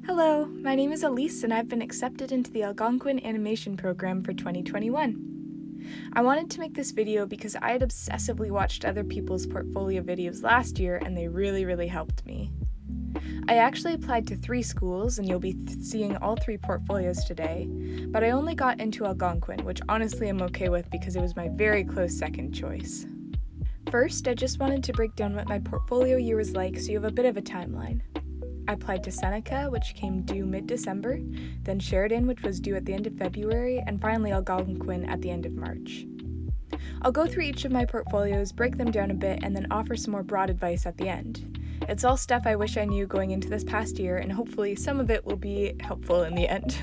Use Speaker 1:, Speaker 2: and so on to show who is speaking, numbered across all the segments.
Speaker 1: Hello, my name is Elise and I've been accepted into the Algonquin animation program for 2021. I wanted to make this video because I had obsessively watched other people's portfolio videos last year and they really helped me. I actually applied to 3 schools and you'll be seeing all 3 portfolios today, but I only got into Algonquin, which honestly I'm okay with because it was my very close second choice. First, I just wanted to break down what my portfolio year was like so you have a bit of a timeline. I applied to Seneca, which came due mid-December, then Sheridan, which was due at the end of February, and finally Algonquin at the end of March. I'll go through each of my portfolios, break them down a bit, and then offer some more broad advice at the end. It's all stuff I wish I knew going into this past year, and hopefully some of it will be helpful in the end.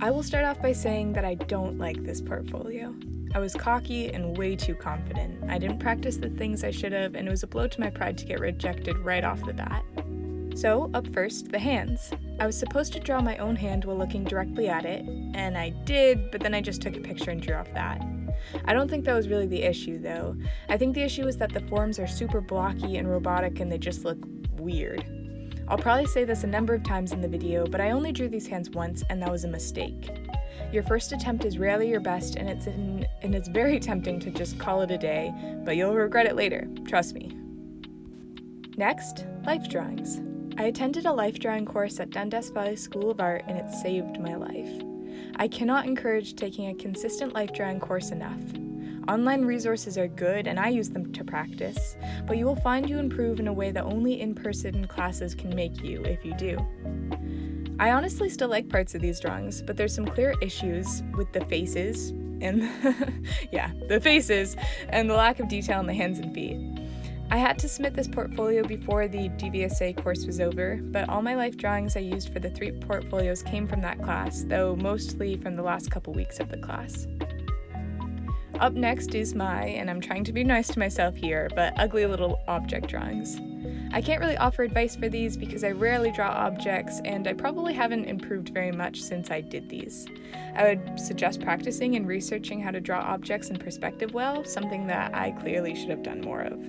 Speaker 1: I will start off by saying that I don't like this portfolio. I was cocky and way too confident. I didn't practice the things I should have, and it was a blow to my pride to get rejected right off the bat. So, up first, the hands. I was supposed to draw my own hand while looking directly at it, and I did, but then I just took a picture and drew off that. I don't think that was really the issue, though. I think the issue is that the forms are super blocky and robotic and they just look weird. I'll probably say this a number of times in the video, but I only drew these hands once, and that was a mistake. Your first attempt is rarely your best, and it's very tempting to just call it a day, but you'll regret it later, trust me. Next, life drawings. I attended a life drawing course at Dundas Valley School of Art, and it saved my life. I cannot encourage taking a consistent life drawing course enough. Online resources are good, and I use them to practice, but you will find you improve in a way that only in-person classes can make you if you do. I honestly still like parts of these drawings, but there's some clear issues with the faces and the faces and the lack of detail in the hands and feet. I had to submit this portfolio before the DVSA course was over, but all my life drawings I used for the 3 portfolios came from that class, though mostly from the last couple weeks of the class. Up next is and I'm trying to be nice to myself here, but ugly little object drawings. I can't really offer advice for these because I rarely draw objects, and I probably haven't improved very much since I did these. I would suggest practicing and researching how to draw objects in perspective well, something that I clearly should have done more of.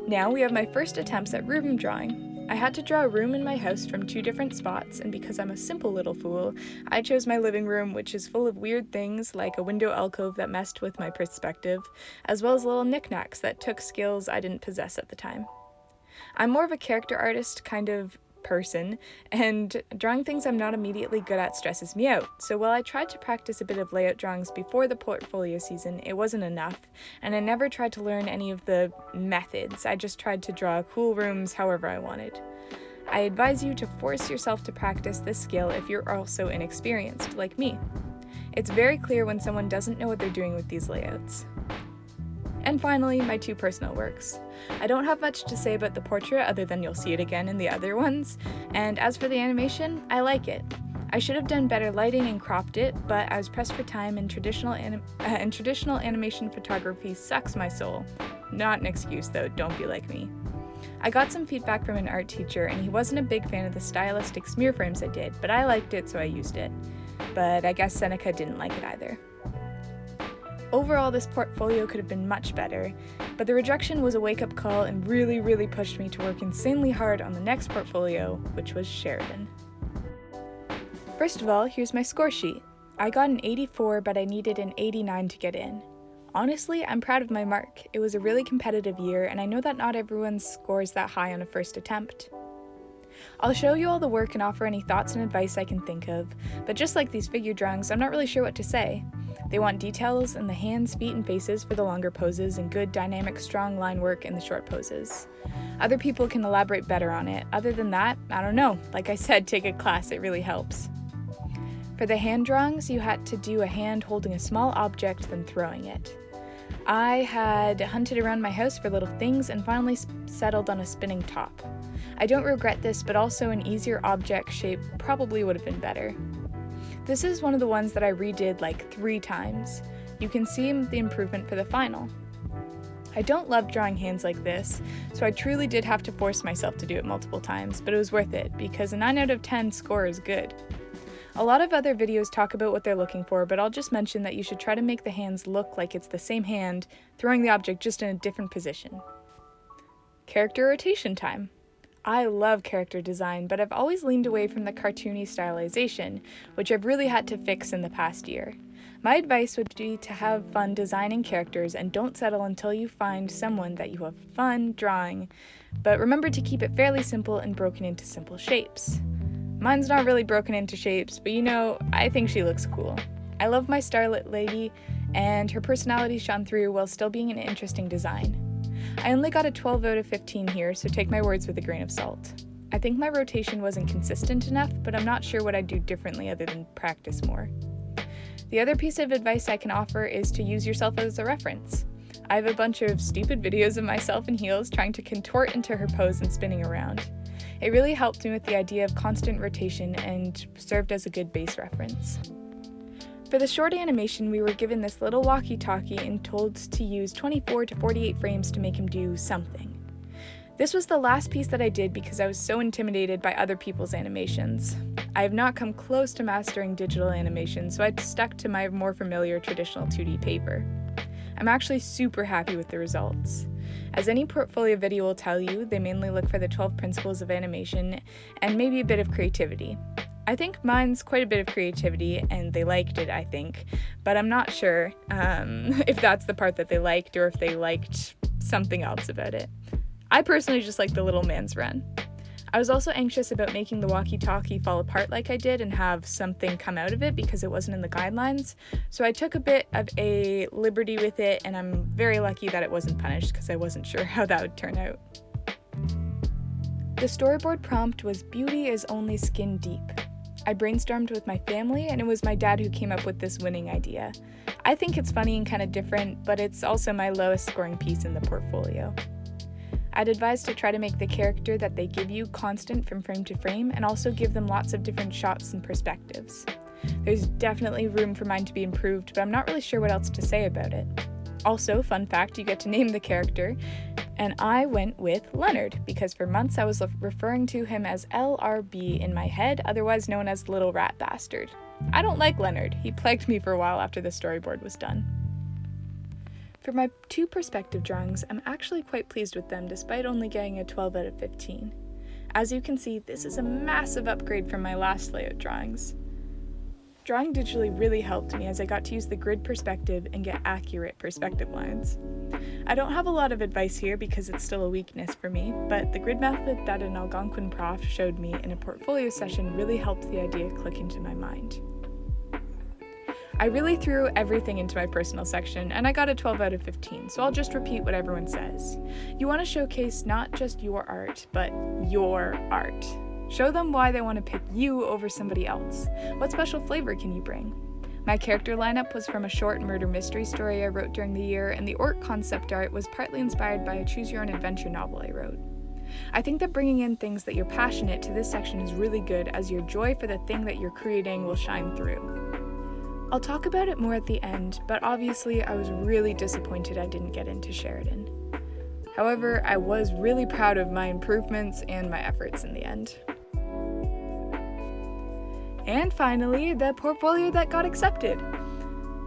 Speaker 1: Now we have my first attempts at room drawing. I had to draw a room in my house from 2 different spots, and because I'm a simple little fool, I chose my living room, which is full of weird things like a window alcove that messed with my perspective, as well as little knickknacks that took skills I didn't possess at the time. I'm more of a character artist kind of person, and drawing things I'm not immediately good at stresses me out, so while I tried to practice a bit of layout drawings before the portfolio season, it wasn't enough, and I never tried to learn any of the methods. I just tried to draw cool rooms however I wanted. I advise you to force yourself to practice this skill if you're also inexperienced, like me. It's very clear when someone doesn't know what they're doing with these layouts. And finally, my 2 personal works. I don't have much to say about the portrait other than you'll see it again in the other ones, and as for the animation, I like it. I should have done better lighting and cropped it, but I was pressed for time and traditional animation photography sucks my soul. Not an excuse though, don't be like me. I got some feedback from an art teacher and he wasn't a big fan of the stylistic smear frames I did, but I liked it so I used it. But I guess Seneca didn't like it either. Overall, this portfolio could have been much better, but the rejection was a wake-up call and really pushed me to work insanely hard on the next portfolio, which was Sheridan. First of all, here's my score sheet. I got an 84, but I needed an 89 to get in. Honestly, I'm proud of my mark. It was a really competitive year, and I know that not everyone scores that high on a first attempt. I'll show you all the work and offer any thoughts and advice I can think of, but just like these figure drawings, I'm not really sure what to say. They want details in the hands, feet, and faces for the longer poses and good, dynamic, strong line work in the short poses. Other people can elaborate better on it. Other than that, I don't know. Like I said, take a class, it really helps. For the hand drawings, you had to do a hand holding a small object, then throwing it. I had hunted around my house for little things and finally settled on a spinning top. I don't regret this, but also an easier object shape probably would have been better. This is one of the ones that I redid like 3 times. You can see the improvement for the final. I don't love drawing hands like this, so I truly did have to force myself to do it multiple times, but it was worth it because a 9 out of 10 score is good. A lot of other videos talk about what they're looking for, but I'll just mention that you should try to make the hands look like it's the same hand, throwing the object just in a different position. Character rotation time. I love character design, but I've always leaned away from the cartoony stylization, which I've really had to fix in the past year. My advice would be to have fun designing characters and don't settle until you find someone that you have fun drawing, but remember to keep it fairly simple and broken into simple shapes. Mine's not really broken into shapes, but I think she looks cool. I love my starlit lady, and her personality shone through while still being an interesting design. I only got a 12 out of 15 here, so take my words with a grain of salt. I think my rotation wasn't consistent enough, but I'm not sure what I'd do differently other than practice more. The other piece of advice I can offer is to use yourself as a reference. I have a bunch of stupid videos of myself in heels trying to contort into her pose and spinning around. It really helped me with the idea of constant rotation and served as a good base reference. For the short animation, we were given this little walkie-talkie and told to use 24 to 48 frames to make him do something. This was the last piece that I did because I was so intimidated by other people's animations. I have not come close to mastering digital animation, so I stuck to my more familiar traditional 2D paper. I'm actually super happy with the results. As any portfolio video will tell you, they mainly look for the 12 principles of animation and maybe a bit of creativity. I think mine's quite a bit of creativity, and they liked it, I think, but I'm not sure if that's the part that they liked or if they liked something else about it. I personally just like the little man's run. I was also anxious about making the walkie-talkie fall apart like I did and have something come out of it because it wasn't in the guidelines, so I took a bit of a liberty with it, and I'm very lucky that it wasn't punished because I wasn't sure how that would turn out. The storyboard prompt was "Beauty is only skin deep." I brainstormed with my family, and it was my dad who came up with this winning idea. I think it's funny and kind of different, but it's also my lowest scoring piece in the portfolio. I'd advise to try to make the character that they give you constant from frame to frame, and also give them lots of different shots and perspectives. There's definitely room for mine to be improved, but I'm not really sure what else to say about it. Also, fun fact, you get to name the character, and I went with Leonard, because for months I was referring to him as LRB in my head, otherwise known as Little Rat Bastard. I don't like Leonard. He plagued me for a while after the storyboard was done. For my 2 perspective drawings, I'm actually quite pleased with them despite only getting a 12 out of 15. As you can see, this is a massive upgrade from my last layout drawings. Drawing digitally really helped me as I got to use the grid perspective and get accurate perspective lines. I don't have a lot of advice here because it's still a weakness for me, but the grid method that an Algonquin prof showed me in a portfolio session really helped the idea click into my mind. I really threw everything into my personal section, and I got a 12 out of 15, so I'll just repeat what everyone says. You want to showcase not just your art, but your art. Show them why they want to pick you over somebody else. What special flavor can you bring? My character lineup was from a short murder mystery story I wrote during the year, and the orc concept art was partly inspired by a choose-your-own-adventure novel I wrote. I think that bringing in things that you're passionate to this section is really good, as your joy for the thing that you're creating will shine through. I'll talk about it more at the end, but obviously I was really disappointed I didn't get into Sheridan. However, I was really proud of my improvements and my efforts in the end. And finally, the portfolio that got accepted.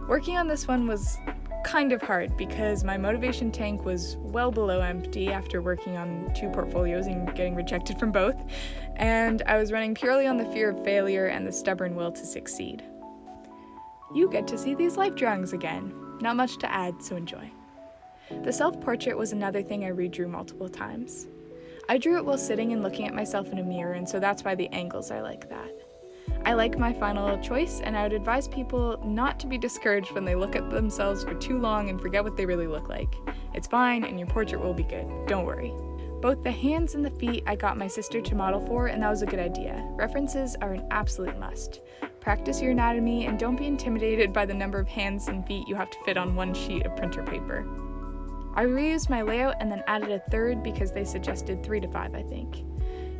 Speaker 1: Working on this one was kind of hard because my motivation tank was well below empty after working on 2 portfolios and getting rejected from both, and I was running purely on the fear of failure and the stubborn will to succeed. You get to see these life drawings again. Not much to add, so enjoy. The self-portrait was another thing I redrew multiple times. I drew it while sitting and looking at myself in a mirror, and so that's why the angles are like that. I like my final choice, and I would advise people not to be discouraged when they look at themselves for too long and forget what they really look like. It's fine, and your portrait will be good. Don't worry. Both the hands and the feet I got my sister to model for, and that was a good idea. References are an absolute must. Practice your anatomy, and don't be intimidated by the number of hands and feet you have to fit on one sheet of printer paper. I reused my layout and then added a 3rd because they suggested 3 to 5, I think.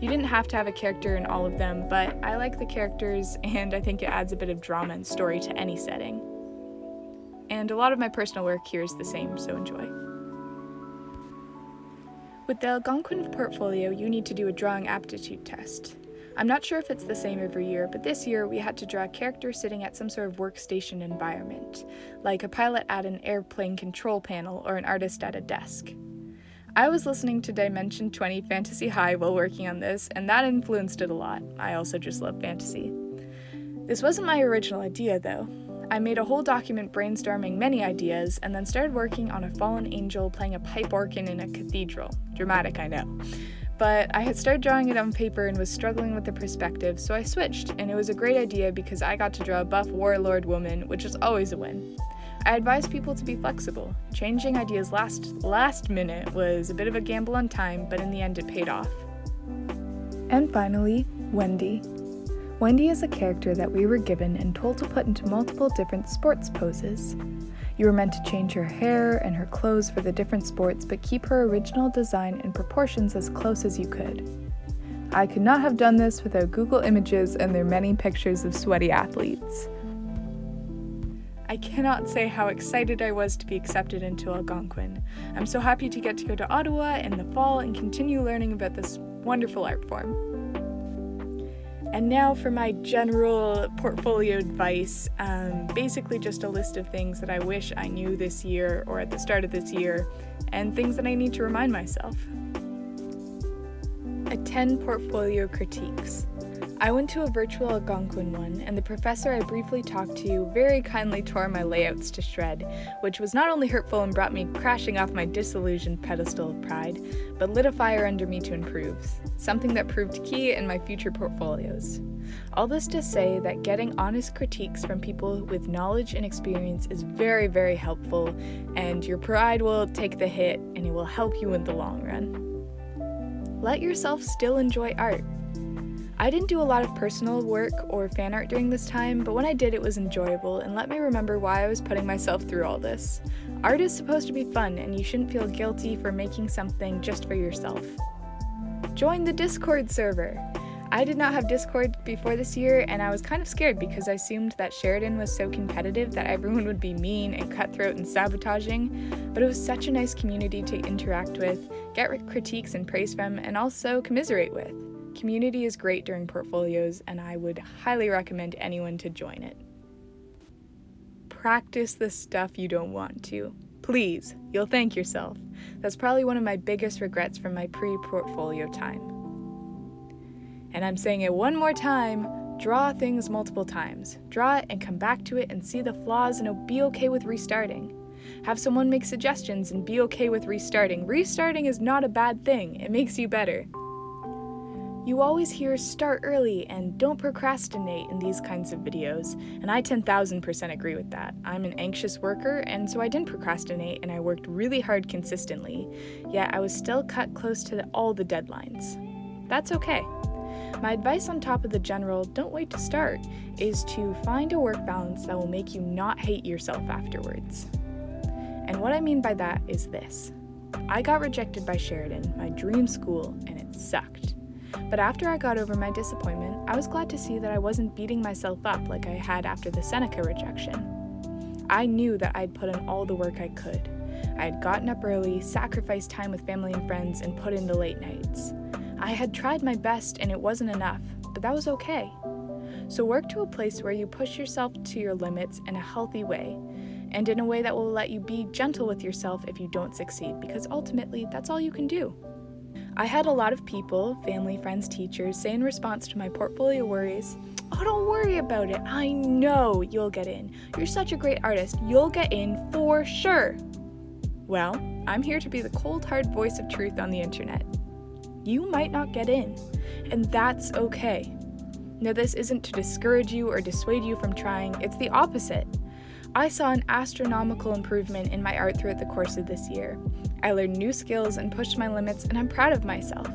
Speaker 1: You didn't have to have a character in all of them, but I like the characters, and I think it adds a bit of drama and story to any setting. And a lot of my personal work here is the same, so enjoy. With the Algonquin portfolio, you need to do a drawing aptitude test. I'm not sure if it's the same every year, but this year we had to draw a character sitting at some sort of workstation environment, like a pilot at an airplane control panel or an artist at a desk. I was listening to Dimension 20 Fantasy High while working on this, and that influenced it a lot. I also just love fantasy. This wasn't my original idea, though. I made a whole document brainstorming many ideas, and then started working on a fallen angel playing a pipe organ in a cathedral. Dramatic, I know. But I had started drawing it on paper and was struggling with the perspective, so I switched, and it was a great idea because I got to draw a buff warlord woman, which is always a win. I advise people to be flexible. Changing ideas last minute was a bit of a gamble on time, but in the end it paid off. And finally, Wendy. Wendy is a character that we were given and told to put into multiple different sports poses. You were meant to change her hair and her clothes for the different sports, but keep her original design and proportions as close as you could. I could not have done this without Google Images and their many pictures of sweaty athletes. I cannot say how excited I was to be accepted into Algonquin. I'm so happy to get to go to Ottawa in the fall and continue learning about this wonderful art form. And now for my general portfolio advice, basically just a list of things that I wish I knew this year or at the start of this year, and things that I need to remind myself. 10 portfolio critiques. I went to a virtual Algonquin one, and the professor I briefly talked to very kindly tore my layouts to shred, which was not only hurtful and brought me crashing off my disillusioned pedestal of pride, but lit a fire under me to improve, something that proved key in my future portfolios. All this to say that getting honest critiques from people with knowledge and experience is very, very helpful, and your pride will take the hit, and it will help you in the long run. Let yourself still enjoy art. I didn't do a lot of personal work or fan art during this time, but when I did, it was enjoyable and let me remember why I was putting myself through all this. Art is supposed to be fun, and you shouldn't feel guilty for making something just for yourself. Join the Discord server. I did not have Discord before this year, and I was kind of scared because I assumed that Sheridan was so competitive that everyone would be mean and cutthroat and sabotaging, but it was such a nice community to interact with, get critiques and praise from, and also commiserate with. Community is great during portfolios, and I would highly recommend anyone to join it. Practice the stuff you don't want to. Please, you'll thank yourself. That's probably one of my biggest regrets from my pre-portfolio time. And I'm saying it one more time, draw things multiple times. Draw it and come back to it and see the flaws and be okay with restarting. Have someone make suggestions and be okay with restarting. Restarting is not a bad thing, it makes you better. You always hear start early and don't procrastinate in these kinds of videos, and I 10,000% agree with that. I'm an anxious worker, and so I didn't procrastinate and I worked really hard consistently, yet I was still cut close to all the deadlines. That's okay. My advice on top of the general don't wait to start is to find a work balance that will make you not hate yourself afterwards. And what I mean by that is this. I got rejected by Sheridan, my dream school, and it sucked. But after I got over my disappointment, I was glad to see that I wasn't beating myself up like I had after the Seneca rejection. I knew that I'd put in all the work I could. I had gotten up early, sacrificed time with family and friends, and put in the late nights. I had tried my best and it wasn't enough, but that was okay. So work to a place where you push yourself to your limits in a healthy way, and in a way that will let you be gentle with yourself if you don't succeed, because ultimately that's all you can do. I had a lot of people, family, friends, teachers, say in response to my portfolio worries, "Oh, don't worry about it. I know you'll get in. You're such a great artist. You'll get in for sure." Well, I'm here to be the cold, hard voice of truth on the internet. You might not get in, and that's okay. Now, this isn't to discourage you or dissuade you from trying. It's the opposite. I saw an astronomical improvement in my art throughout the course of this year. I learned new skills and pushed my limits, and I'm proud of myself.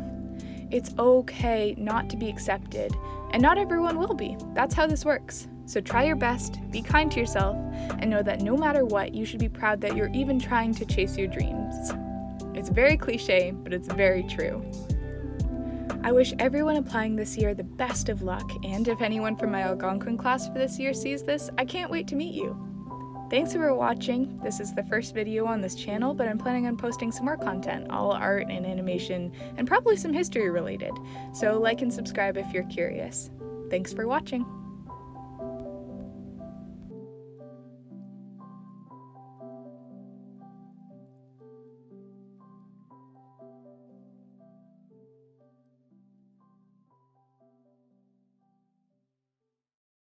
Speaker 1: It's okay not to be accepted, and not everyone will be. That's how this works. So try your best, be kind to yourself, and know that no matter what, you should be proud that you're even trying to chase your dreams. It's very cliche, but it's very true. I wish everyone applying this year the best of luck, and if anyone from my Algonquin class for this year sees this, I can't wait to meet you. Thanks for watching. This is the first video on this channel, but I'm planning on posting some more content, all art and animation, and probably some history related. So like and subscribe if you're curious. Thanks for watching.